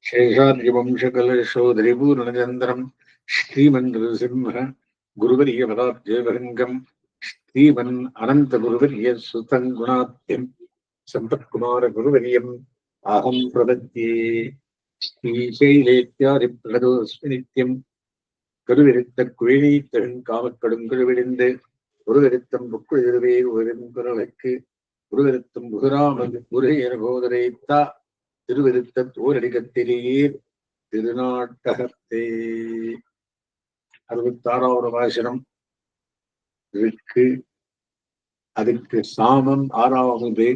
शेषाद्रिवंशकलशोधरिपूर्णचन्द्रम् श्रीमन्नृसिंह गुरुवर्यपदाब्जभृङ्गम् श्रीमन् अनन्तगुरुवर्यसुतं गुणाब्धिम् सम्पत्कुमारगुरुवर्यम् अहम् प्रपद्ये। श्रीशैलेत्यादिप्रणतोऽस्मि नित्यम् கருவிருத்த குழிநீத்தகன் காமக்கடுங்குழுவிழிந்து ஒருவருத்தம் புக்குழுவே ஒருவருக்கு ஒருவருத்தம் புகுராமல் முருகையர் போதரைத்தா திருவிருத்த தோரடிகத்திலேயர் திருநாட்டகத்தே. 66வது வாசனம் இருக்கு. அதுக்கு சாமம் 6வது.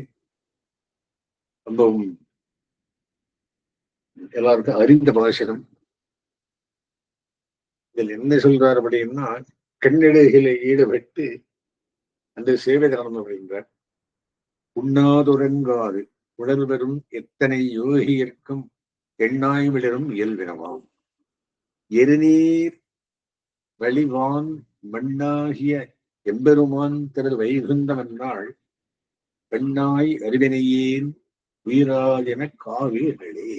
ரொம்பவும் எல்லாருக்கும் அறிந்த பாசனம். இதில் என்ன சொல்றார் அப்படின்னா, கண்ணடைகளை ஈடுபட்டு அந்த சேவை தரணும் அப்படின்றார். உண்ணாதுறங்காது உடல் பெறும் எத்தனை யோகியர்க்கும் எண்ணாய் விளரும் இயல்பினவாம். எருநீர் வழிவான் மண்ணாகிய எம்பெருமான் திரு வைகுந்தம் என்னாள் பெண்ணாய் அறிவினையேன் உயிராஜென காவீர்களே.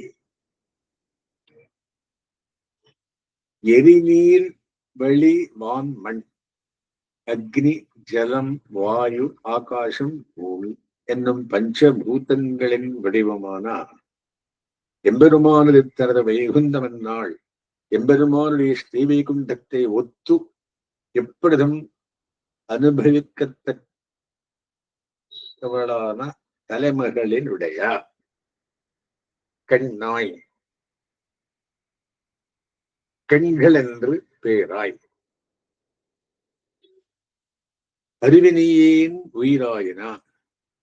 எரிநீர் வழி வான் மண் அக்னி ஜலம் வாயு ஆகாசம் பூமி என்னும் பஞ்சபூதங்களின் வடிவமான எம்பெருமானது தனது வைகுந்தம் என்னாள் எம்பெருமானுடைய ஸ்ரீவைகுண்டத்தை ஒத்து எப்பொழுதும் அனுபவிக்கத்தக்கவளான தலைமகளினுடைய கண்ணாய் கண்கள் என்று பேராய் அறிவினையேன் உயிராயினா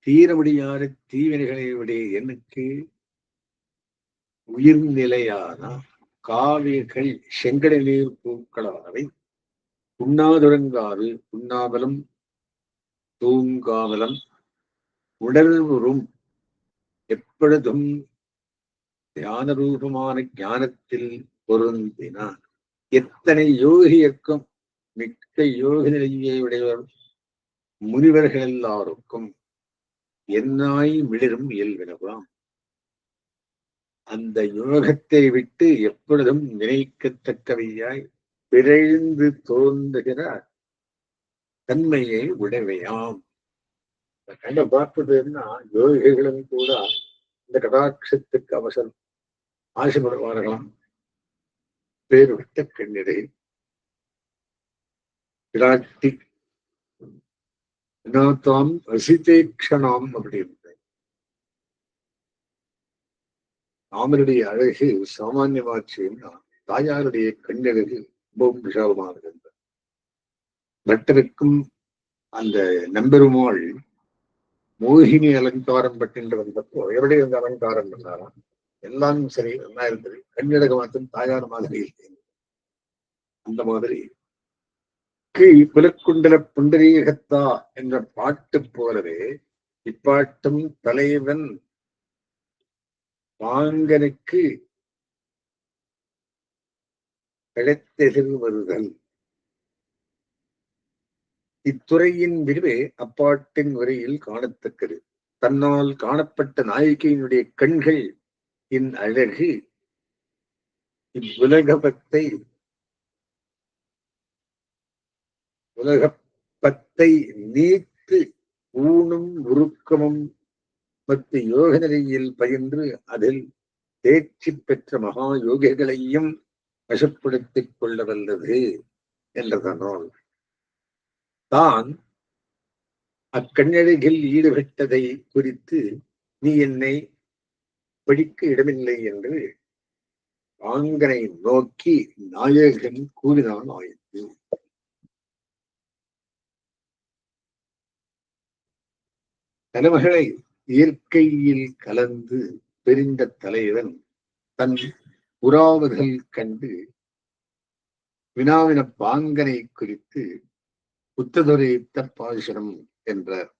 தீர முடியாத தீவினைகளை விட எனக்கு உயிர்நிலையான காவிகள் செங்கட நீர் பூக்களானவை உண்ணாதுறங்காது உண்ணாமலும் தூங்காமலும் உடல்வரும் எப்பொழுதும் தியான ரூபமான ஞானத்தில் பொருந்தினான் எத்தனை யோகியர்க்கும் மிக்க யோக நிலையை உடையவர் முனிவர்கள் எல்லாருக்கும் என்னாய் விளிரும் இயல்பினவாம். அந்த யோகத்தை விட்டு எப்பொழுதும் நினைக்கத்தக்கவையாய் பிறழ்ந்து தோன்றுகிற தன்மையை உடைவையாம். கண்ட பார்ப்பதுன்னா யோகிகளும் கூட இந்த கடாட்சத்துக்கு அவசரம் ஆசைப்படுவார்களாம். பேர் விட்ட பெண்ணிடை விராட்டி தாம் அசிதேக்ஷணாம் அப்படின்ற ராமனுடைய அழகு சாமானியமாச்சுன்னா தாயாருடைய கண்ணழகு ரொம்பவும் விஷாலமானது. பட்டருக்கும் அந்த நம்பெருமாள் மோகினி அலங்காரம் பட்டின்ற வந்தப்போ எப்படி அந்த அலங்காரம் பண்ணாராம். எல்லாம் சரி நல்லா இருந்தது, கண்ணழகு மாத்திரம் தாயார் மாதிரி இருந்தது. அந்த மாதிரி புலக்குண்டல புண்டரீகத்தா என்ற பாட்டு போலவே இப்பாட்டும் தலைவன் பாங்கனுக்கு கிடைத்தெதிர் வருதல். இத்துறையின் விரிவே அப்பாட்டின் உரையில் காணத்தக்கது. தன்னால் காணப்பட்ட நாயகியினுடைய கண்கள் இன் அழகு இவ்வுலகத்தை உலகப்பத்தை நீத்து ஊனும் உருக்கமும் மற்ற யோக நிலையில் பயின்று அதில் தேர்ச்சி பெற்ற மகா யோகிகளையும் வசப்படுத்திக் கொள்ள வல்லது என்றதனால் தான் அக்கண்ணழகில் ஈடுபட்டதை குறித்து நீ என்னை படிக்க இடமில்லை என்று ஆங்கனை நோக்கி நாயகன் கூறினான் ஆயிற்று. தலைமகளை இயற்கையில் கலந்து பெரிந்த தலைவன் தன் உறாவுதல் கண்டு வினாவின பாங்கனை குறித்து புத்ததுரைத்த பாசுரம் என்றார்.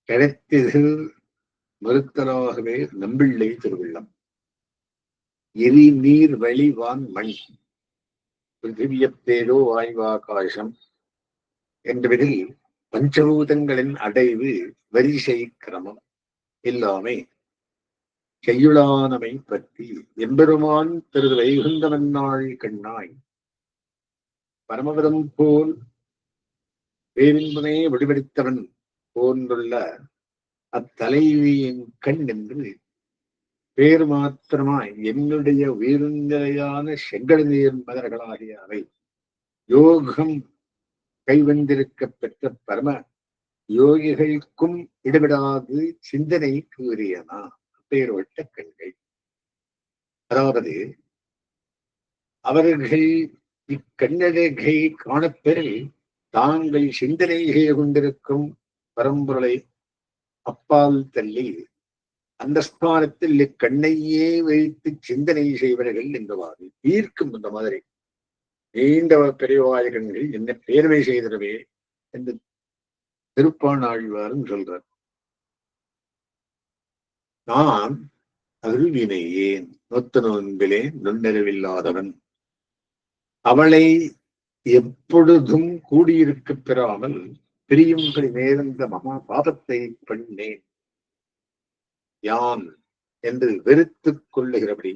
கிடைத்ததில் மறுத்தலாகவே நம்பிள்ளை திருவிழம். எரி நீர் வழிவான் மண் பிருத்திவியப்பேரோ ஆய்வாகாசம் என்பதில் பஞ்சபூதங்களின் அடைவு வரிசை கிரமம் இல்லாமை செய்யுளானமை பற்றி எம்பெருமான் திரு வைகுந்தவன்னாள் கண்ணாய் பரமபதம் போல் பேரின்பமே வடிவெடுத்தவன் போன்றுள்ள அத்தலைவியின் கண் என்று பேர் மாத்திரமாய் என்னுடைய உயிருந்தையான செங்கடநீர் மலர்களாகிய அவை யோகம் கைவந்திருக்க பெற்ற பரம யோகிகளுக்கும் இடவிடாது சிந்தனை கூறியனா பேர்வட்ட கண்கள். அதாவது அவர்கள் இக்கண்ணழகை காணப்பெறில் தாங்கள் சிந்தனை செய்து கொண்டிருக்கும் பரம்பொருளை அப்பால் தள்ளி அந்த ஸ்தானத்தில் இக்கண்ணையே வைத்து சிந்தனை செய்வர்கள் என்றவாறு தீர்க்கும் இந்த மாதிரி நீண்ட பெரியவாயகங்கள் என்ன பேர்வை செய்திடவே என்று திருப்பாணாழ்வாரும் சொல்றார். நான் அருள்வினையேன் நொத்த நோன்பிலே நுண்ணறிவில்லாதவன் அவளை எப்பொழுதும் கூடியிருக்க பெறாமல் பிரியும்படி நேர்ந்த மகா பாபத்தை பண்ணேன் யான் என்று வெறுத்துக் கொள்ளுகிறபடி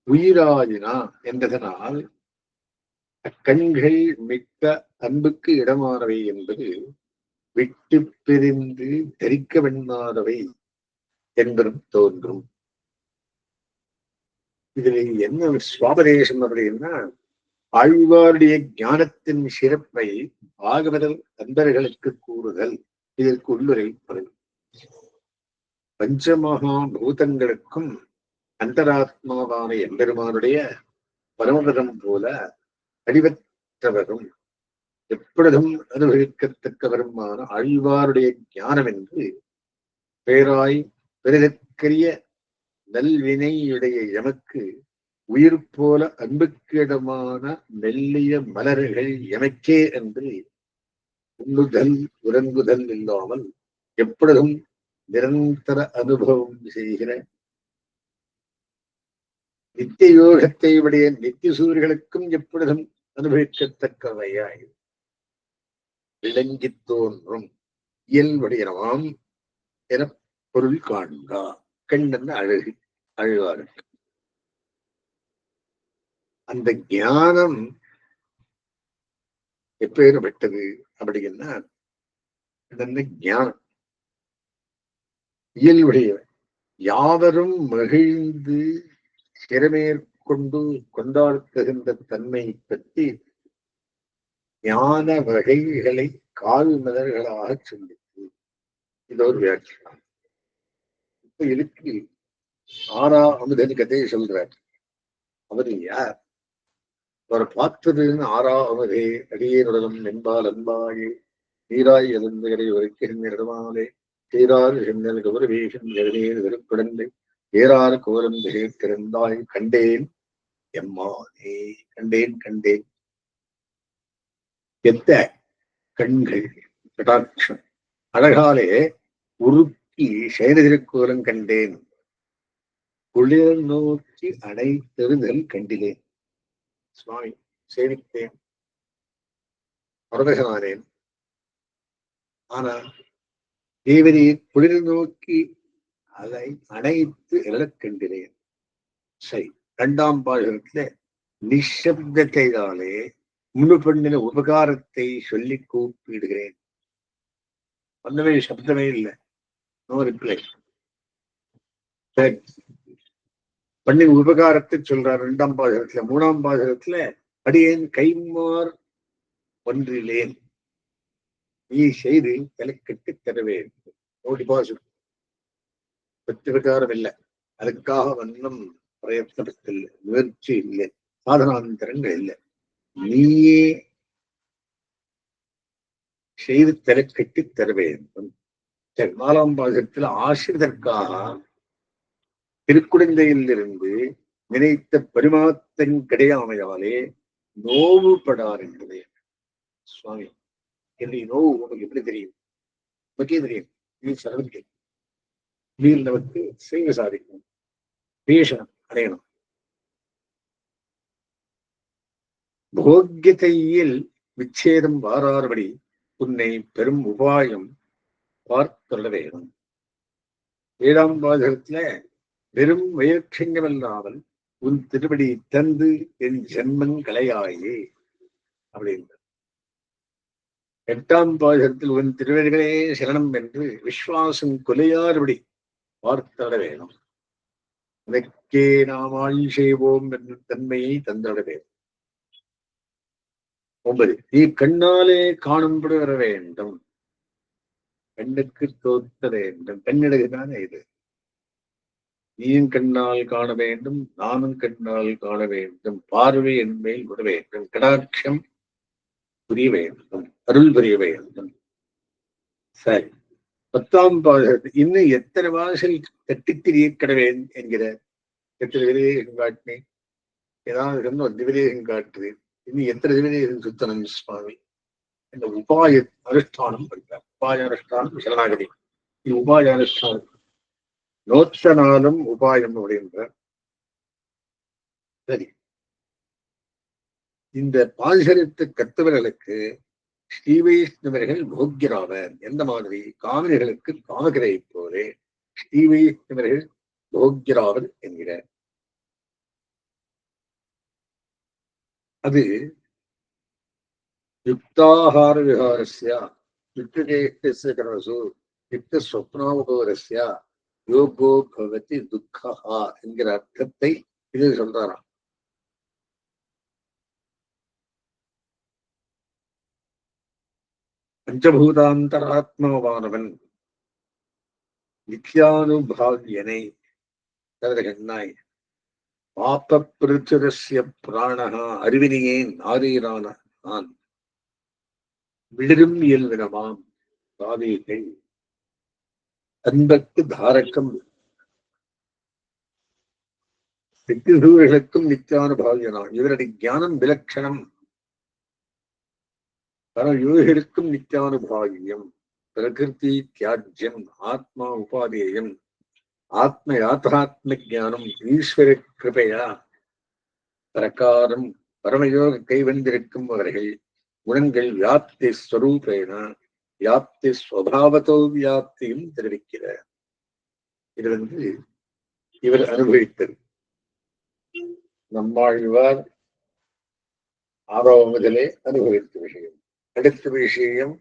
உயிராயினா என்றதனால் அக்கண்கள் மிக்க அன்புக்கு இடமானவை என்பது விட்டு பிரிந்து தரிக்க வெண்ணாதவை என்பதும் தோன்றும். இதுல என்ன சுவாபதேசம் அப்படின்னா ஆழ்வாருடைய ஞானத்தின் சிறப்பை பாகவதர் அன்பர்களுக்கு கூறுதல் இதற்கு உள்ளுரை பொருள். பஞ்சமகா பூதங்களுக்கும் அந்தராத்மாவான எம்பெருமானுடைய பரமபதம் போல அறிவற்றவரும் எப்பொழுதும் அனுபவிக்கத்தக்கவருமான ஆழ்வாருடைய ஞானம் என்று பேராய் பெருகற்கரிய நல்வினையுடைய எமக்கு உயிர் போல அன்புக்கிடமான மெல்லிய மலர்கள் எமக்கே என்று உண்ணுதல் உறங்குதல் இல்லாமல் எப்பொழுதும் நிரந்தர அனுபவம் செய்கிற நித்திய யோகத்தை உடைய நித்திய சூரியர்களுக்கும் எப்பொழுதும் அனுபவிக்கத்தக்கவையாய் விளங்கி தோன்றும் இயல்புடையனவாம் என பொருள் காண்கா. கண்ணன் அழகு அழுவாருக்கு அந்த ஞானம் எப்பேற்பட்டது அப்படின்னா ஞானம் இயல்புடைய யாவரும் மகிழ்ந்து சிறமேற்கொண்டு கொண்டாடுகின்ற தன்மை பற்றி ஞான வகைகளை கால்மலர்களாக சொல்லித்து இதொரு வியாக்கியம். இப்ப இதுக்கு ஆறா அமுதன் கதையை சொல்றார். அவரு யார்? அவரை பார்த்ததுன்னு ஆறா அமுதே அடியேனுடனும் என்பால் அன்பாயே நீராய் எழுந்தகரை ஒருக்கின்ற இடமாலே சீராறு சென்னல் கௌரவேஷன் எழுநீர் வெறுக்குடந்தை ஏறாறு கோலம் திறந்தாய் கண்டேன் எம்மானே கண்டேன் கண்டேன். எத்த கண்கள் கடாட்சம் அழகாலே உருக்கி சைன திருக்கோலம் கண்டேன் குளிர் நோக்கி அடைத்தெறுதல் கண்டிலேன். சுவாமி சேவித்தேன் பரதகனானேன். ஆனா தேவரே குளிர் நோக்கி அதை அணைத்து எழக் கண்டிலேன். சரி, இரண்டாம் பாகத்துல நிசப்தத்தைதாலே முழு பண்ணின உபகாரத்தை சொல்லி கூப்பிடுகிறேன். ஒன்றுமே சப்தமே இல்லை, நோ ரிப்ளை. பண்ணின் உபகாரத்தை சொல்றார் இரண்டாம் பாகத்துல. மூணாம் பாகத்துல அடியேன் கைமார் ஒன்றிலேன் நீ செய்து தலைக்கட்டு தருவேன். நோ டிபாசிட், பிரத்யகாரம் இல்லை, அதுக்காக ஒன்றும் பிரயத்தனத்தில் முயற்சி இல்லை, சாதனாந்தரங்கள் இல்லை, நீயே செய்து தலைக்கட்டி தர வேண்டும். சரி, நாலாம் பாகத்தில் ஆசிரியதற்காக திருக்குடந்தையிலிருந்து நினைத்த பரிமாத்தன் கிடையாமையாலே நோவுபடார் என்பதே. சுவாமி, என்னுடைய நோவு உனக்கு எப்படி தெரியும்? உனக்கே தெரியும். நீ சரவதி நீர் நமக்கு செய்ய சாதிக்கணும், பேசணும், அடையணும். போக்கியத்தையில் விச்சேதம் வாராறுபடி உன்னை பெரும் உபாயம் பார்த்துள்ள வேணும். ஏழாம் பாதகத்துல வெறும் முயற்சிங்கமில்லாமல் உன் திருப்படி தந்து என் ஜென்மன் கலையாயே அப்படின்ற. எட்டாம் பாதகத்தில் உன் திருவடிகளே சரணம் என்று விஸ்வாசம் கொலையாறுபடி பார்த்தட வேணும். உனக்கே நாம் ஆள் செய்வோம் என்ற தன்மையை தந்திட வேண்டும். 9 நீ கண்ணாலே காணும்படி வர வேண்டும். கண்ணுக்கு தோத்த வேண்டும். கண்ணழகுதானே இது. நீயும் கண்ணால் காண வேண்டும், நானும் கண்ணால் காண வேண்டும். பார்வை என் மேல் விட வேண்டும். கடாட்சம் புரிய வேண்டும், அருள் புரிய வேண்டும். சரி, 10ஆம் பாதகத்தில் இன்னும் எத்தனை வாசல் தட்டித் திரிய கடவேன் என்கிற எத்தனை விவேகம் காட்டினேன். ஏதாவது சொன்ன திவிரேகம் காட்டுறேன். இன்னும் எத்தனை திவிரேகம் சுத்தனம் சுவாமி. இந்த உபாய அனுஷ்டானம் பண்றார். உபாய அனுஷ்டானம் சரணாகதி. இது உபாய அனுஷ்டானம். நோச்சனாலும் உபாயம் அப்படின்ற. சரி, இந்த பாசரித்து கத்தவர்களுக்கு ஸ்ரீ வைஷ்ணவர்கள் போக்கியராவர். எந்த மாதிரி காவிரிகளுக்கு காமகிரை போலே ஸ்ரீ வைஷ்ணவர்கள் போக்கியராவர் என்கிறார். அது யுக்தாஹார விஹாரஸ்ய யுக்தேஷ்டஸ்ய கர்மசு யுக்த ஸ்வப்னாவபோரஸ்ய யோகோ பவதி துக்கஹா என்கிற அர்த்தத்தை இது சொல்றாராம். பஞ்சபூதாந்தராத்மாவானவன் நித்யானுபாவியனை கண்ணாய் பாப்ப பிருத்திரஸ்ய பிராணகா அறிவினியேன் ஆரீரான நான் விளிரும் இயல்வினமாம் பாவிகள் அன்பக்கு தாரக்கம் சித்திசூர்களுக்கும் நித்யானுபாவியனான். இவருடைய ஞானம் விலட்சணம். பரயோகிகளுக்கும் நித்யானுபாவியம். பிரகிருதி தியாஜ்யம் ஆத்மா உபாதேயம் ஆத்ம யாத்ராத்ம ஜானம் ஈஸ்வர கிருபையா பிரகாரம் பரமயோக கைவந்திருக்கும் அவர்கள் குணங்கள் வியாப்தி ஸ்வரூபேன வியாப்தி ஸ்வபாவத்தோ வியாப்தியும் தெரிவிக்கிறார். இது இவர் அனுபவித்தது. நம்மாழ்வார் ஆரோவதிலே அனுபவித்த விஷயம். அடுத்த விஷயம்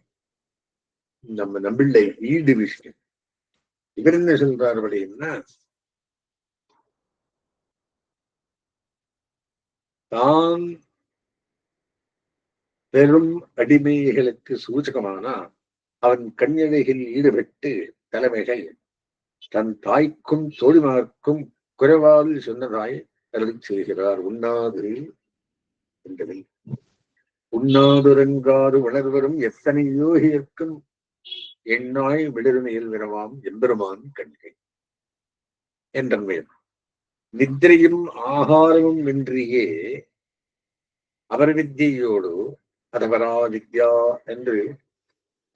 நம்ம நம்பிள்ளை ஈடு விஷயம். இவர் என்ன சொல்றார் அப்படின்னா, தான் பெரும் அடிமைகளுக்கு சூச்சகமான அவன் கண்ணிலையில் ஈடுபட்டு தலைமைகள் தன் தாய்க்கும் தோழிமார்க்கும் குறைவால் சொன்னதாய் அருள் செய்கிறார். உண்ணாது என்றதில் உண்ணாதுரங்காறு உணர்வரும் எத்தனை யோகியர்க்கும் எண்ணாய் விடுமையில் வினவாம் எம்பெருமான் கண்கை என்றன்மையம். நித்திரையும் ஆகாரமும் இன்றியே அவர் வித்தியோடு அதவரா வித்யா என்று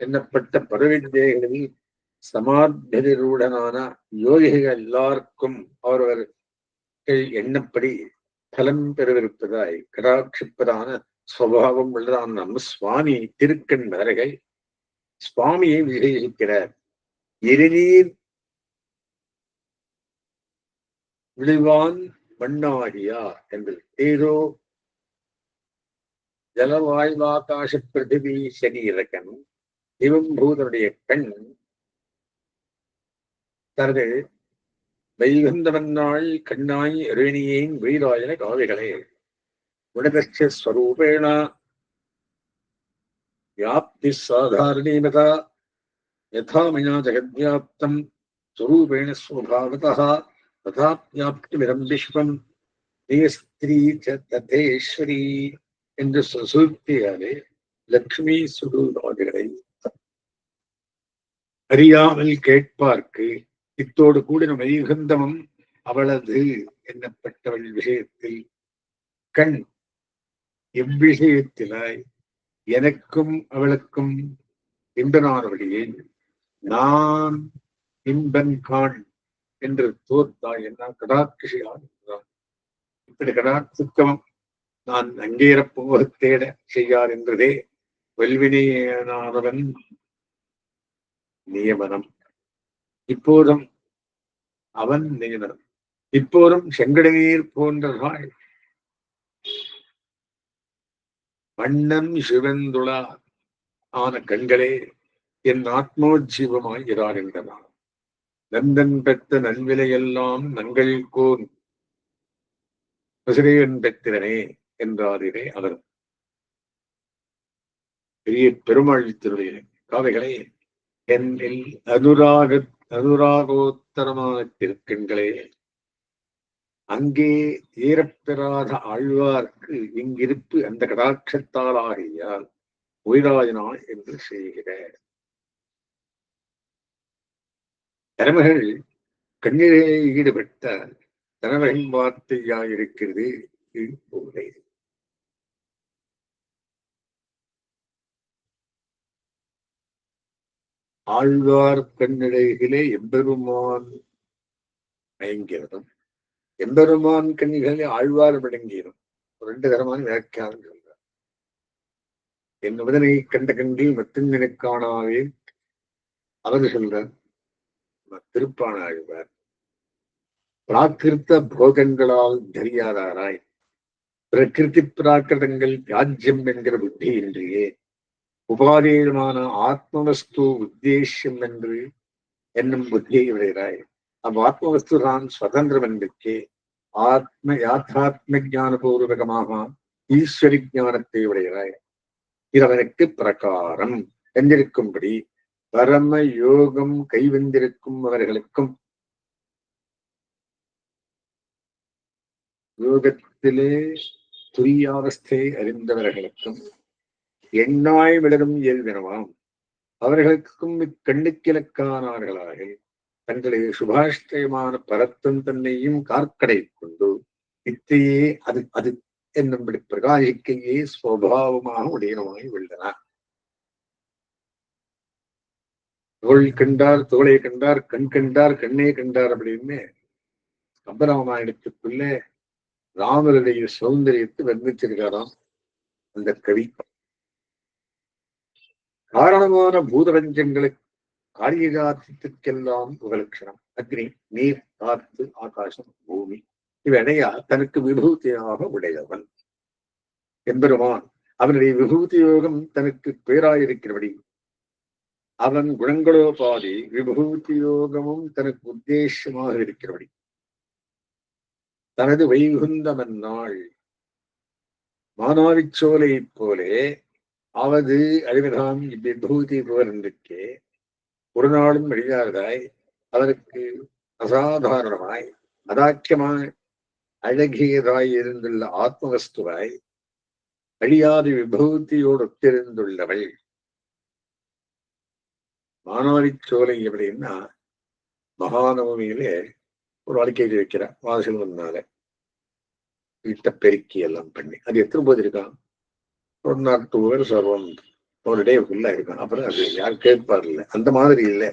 எண்ணப்பட்ட பரவித்யைகளில் சமாத்தியருடனான யோகிகள் எல்லாருக்கும் அவரவர்கள் எண்ணப்படி பலம் பெறவிருப்பதாய் கடாட்சிப்பதான சுவாவம் உள்ளதான நம்ம சுவாமி திருக்கண் மலர்கள் சுவாமியை விசேஷிக்கிறார். எரிநீர் விழிவான் மண்ணாகியா என்று ஏதோ ஜலவாய்வாகாச பிருத்திவி சரீரகன் இவம் பூதனுடைய கண் தனது வைகுந்தவன்னாள் கண்ணாய் அருணியேன் வீராயன காவிகளே குணதட்ச ஸ்வரூபேண வியாப்தி சாதாரணீமதா யதா மயா ஜெகத்வியாப்தம் ஸ்வரூபேண ஸ்வபாவதः ததா வியாப்திமிதம் விஸ்வம் ஸ்ரீ ததேஸ்வரி என்று சுசூக்தியாலே லக்ஷ்மி சுரூபாதிகளை அறியாமல் கேட்பார்க்கு இத்தோடு கூடின வைகுந்தமும் அவளது எண்ணப்பட்டவள் விஷயத்தில் கண் எவ்விஷயத்திலாய் எனக்கும் அவளுக்கும் இன்பனானவழியே நான் இன்பன் காண் என்று தோர்த்தாய் என்ன கடாட்சியான் என்றான். இப்படி கடாட்சித்தம் நான் அங்கேறப்போக தேட செய்யார் என்றதே வல்வினையானவன் நியமனம். இப்போதும் அவன் நெய்தனன். இப்போதும் செங்கடநீர் போன்றதாய் வண்ணம் சிவந்துளா ஆன கண்களே என் ஆத்மோஜீவமாய் இராகின்றன. நந்தன் பெற்ற நன்விலையெல்லாம் நங்கள் கோன் பசிரையன் பெற்றிரனே என்றாரிலே அவர். பெரிய பெருமாள் திருடைய காவைகளே, என்னில் அனுராகோத்தரமான திருக்கண்களே, அங்கே ஏறப்பெறாத ஆழ்வார்க்கு இங்கிருப்பு அந்த கடாட்சத்தால் ஆகியால் உயிராயினா என்று செய்கிற தலைமைகள் கண்ணிலே ஈடுபட்ட தலைவரின் வார்த்தையாயிருக்கிறது போலே. ஆழ்வார் கண்ணிடையிலே எம்பெருமான் மயங்கிறதும் எம்பெருமான் கண்ணிகளே ஆழ்வார் விளங்கியதும் 2 தரமான வியாக்கியானம் சொல்றார். என் உடனே கண்ட கண்டில் மத்தின் நினைக்கானாவே அவர் சொல்றார். திருப்பான ஆழ்வார் பிராகிருத்த போகங்களால் தெரியாதாராய் பிரகிருதி பிராகிருதங்கள் தியாஜ்யம் என்கிற புத்தி இன்றியே உபாதேயமான ஆத்மவஸ்து உத்தேசியம் என்று என்னும் புத்தியை விடைகிறாய். ஆத்மவஸ்து தான் சுதந்திரம் என்றே ஆத்ம யாத்தாத்ம ஜானபூர்வகமாக ஈஸ்வரி ஞானத்தை விடைகிறாய். இதவனுக்கு பிரகாரம் என்றிருக்கும்படி பரம யோகம் கைவந்திருக்கும் அவர்களுக்கும் யோகத்திலே துரியாவஸ்தை அறிந்தவர்களுக்கும் எண்ணாய் விளரும் இயல்பினவாம் அவர்களுக்கும் இக்கண்ணுக்கிழக்கானார்களாக தங்களை சுபாஷ்டயமான பரத்தம் தன்னையும் கார்க்கடை கொண்டு இத்தையே அது அது என்னும்படி பிரகாசிக்கையே சுவாவமாக உடையனமாய் உள்ளனர். தோள் கண்டார் தோளை கண்டார் கண் கண்டார் கண்ணே கண்டார் அப்படின்னு கம்பராமாயணத்துக்குள்ள ராமருடைய சௌந்தரியத்தை வர்ணிச்சிருக்காராம் அந்த கவி. காரணமான பூதரஞ்சங்களுக்கு காரியகாத்தியத்திற்கெல்லாம் உபலட்சணம் அக்னி, நீர், காற்று, ஆகாசம், பூமி இவையா தனக்கு விபூதியாக உடையவன் எம்பெருமான். அவனுடைய விபூதி யோகம் தனக்கு பேராயிருக்கிறபடி அவன் குணங்களோ பாதி விபூதி யோகமும் தனக்கு உத்தேசமாக இருக்கிறபடி தனது வைகுந்தமன்னாள் மானாவிச்சோலை போலே அவது அழிவதாம் இவ்விபூதி போலன்றிருக்கே ஒரு நாளும் அழியாததாய் அவனுக்கு அசாதாரணமாய் அதாக்கியமாய் அழகியதாய் இருந்துள்ள ஆத்மவஸ்துவாய் அழியாத விபூதியோடு ஒத்திருந்துள்ளவள். மானாவிச்சோலை எப்படின்னா மகாநவமியிலே ஒரு வாழ்க்கையில் வைக்கிற வாசல் வந்தால வீட்டை பெருக்கி எல்லாம் பண்ணி அது எத்தனை போது இருக்கான் 1 நாள் 2 பேர் சர்வம் ஒரு டே ஃபுல்லா இருக்கான். அப்புறம் அது யாரும் கேட்பார் இல்லை, அந்த மாதிரி இல்லை,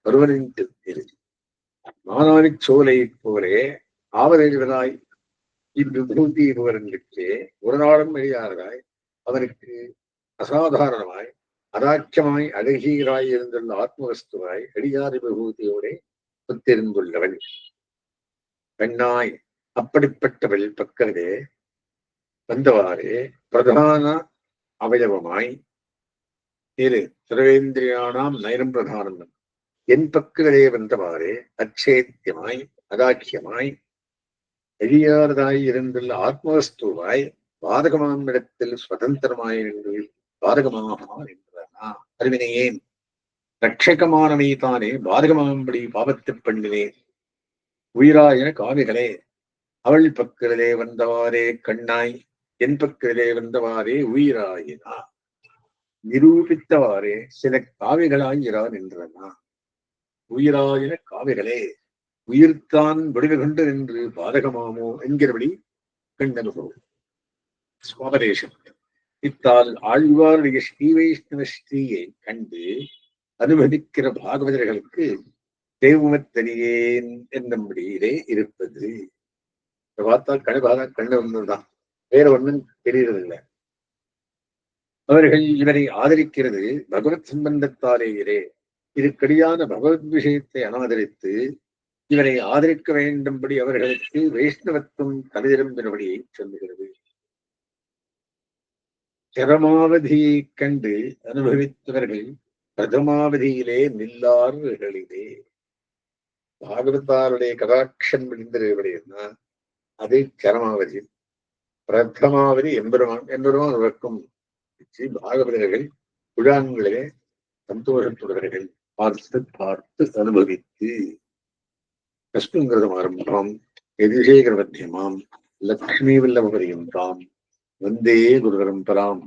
பர்மனன்ட் இருக்கு. மானாவிச்சோலை போலே ஆவதெழுவதாய் இவ்விபூதி ஒருவனுக்கு ஒரு நாளும் வெளியாகிறாய் அவனுக்கு அசாதாரணமாய் அதாக்கியமாய் அழகீராய் இருந்துள்ள ஆத்மவஸ்துவாய் அடியாத விபூதியோட ஒத்திருந்துள்ளவள் பெண்ணாய் அப்படிப்பட்டவள் பக்கத்திலே வந்தவாறே பிரதான அவயவமாய் இரு சர்வேந்திரியானாம் நயனம் பிரதானம் என் பக்கத்திலே வந்தவாறே அச்சேத்தியமாய் அதாக்கியமாய் எழியாரதாய் இருந்துள்ள ஆத்மவஸ்துவாய் பாதகமான இடத்தில் சுதந்திரமாய் நின்று பாதகமாக நின்றனா அறிவினையேன் ரட்சகமானவை தானே பாதகமாகும்படி பாவத்தை பண்ணினேன். உயிராயன காவிகளே அவள் பக்கத்திலே வந்தவாறே கண்ணாய் என் பக்கத்திலே வந்தவாறே உயிராயினா நிரூபித்தவாறே சில காவிகளாயிரா நின்றனா. உயிராயின காவிகளே உயிர்த்தான் விடுவு கொண்டு நின்று பாதகமாமோ என்கிறபடி கண்டனுபவம் சுவாபதேசம். இத்தால் ஆழ்வாருடைய ஸ்ரீ வைஷ்ணவ ஸ்ரீயை கண்டு அனுபவிக்கிற பாகவதர்களுக்கு தெய்வமத்தறியேன் என்னும்படியிலே இருப்பது. பார்த்தால் கண்ணு ஒன்றுதான், வேற ஒன்றும் தெரியறதில்லை. அவர்கள் இவரை ஆதரிக்கிறது பகவத் சம்பந்தத்தாலேயே. இதுக்கடியான பகவத் விஷயத்தை அனாதரித்து இவரை ஆதரிக்க வேண்டும்படி அவர்களுக்கு வைஷ்ணவத்துவம் தலைதிரும்பினபடியை சொல்லுகிறது. சரமாவதியை கண்டு அனுபவித்தவர்கள் பிரதமாவதியிலே நில்லார்களே. பாகவதாருடைய கடாட்சம் விழுந்திருக்கிறதுனா அது சரமாவதி. பிரதமாவதி எம்பெருமான் வழக்கும் பாகவதர்கள் புழான்களிலே சந்தோஷத்துடர்கள் பார்த்து அனுபவித்து கஷ்டங்கிறது ஆரம்பம் எதிசேகர மத்தியமாம் லக்ஷ்மி வல்லப பரியந்தாம் வந்தே குரு பரம்பராம்